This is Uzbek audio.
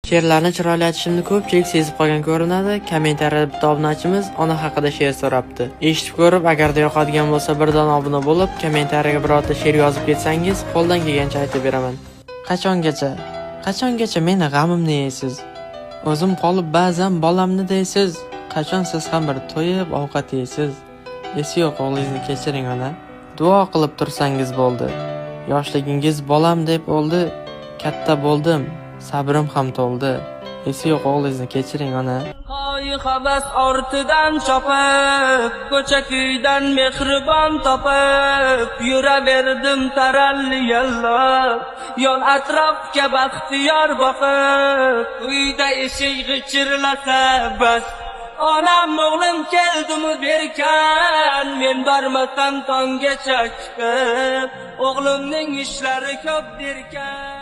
She'rlarni chiroyli aytishimni ko'pchilik sezib qolgan ko'rinadi. Kommentariyada bitta obunachimiz ona haqida she'r so'rabdi. Eshitib ko'rib, agarda yoqadigan bo'lsa birdan obuna bo'lib, kommentariyaga birorta she'r yozib ketsangiz, qo'ldan kelgancha aytib beraman. Qachongacha meni g'amimni yeysiz? O'zim qolib ba'zan bolamni deysiz. Qachon siz ham bir to'yib ovqat yeysiz? Esi yo'q o'g'lingizni kechiring ona. Duo qilib tursangiz bo'ldi. Yoshligingiz bolam deb o'ldi. Katta bo'ldim. Sabrim ham to'ldi. Esi yo'q o'g'lingizni kechiring ona. Hoy havas ortidan chopib, ko'cha-kuydan mehribon topib, yuraverdim taralli yallab, yon atrofga baxtiyor boqib, uyda eshik g'ichirlasa bas. Onam o'g'lim keldimi berkan, men bormasam tongacha chiqib, o'g'limning ishlari ko'p derkan.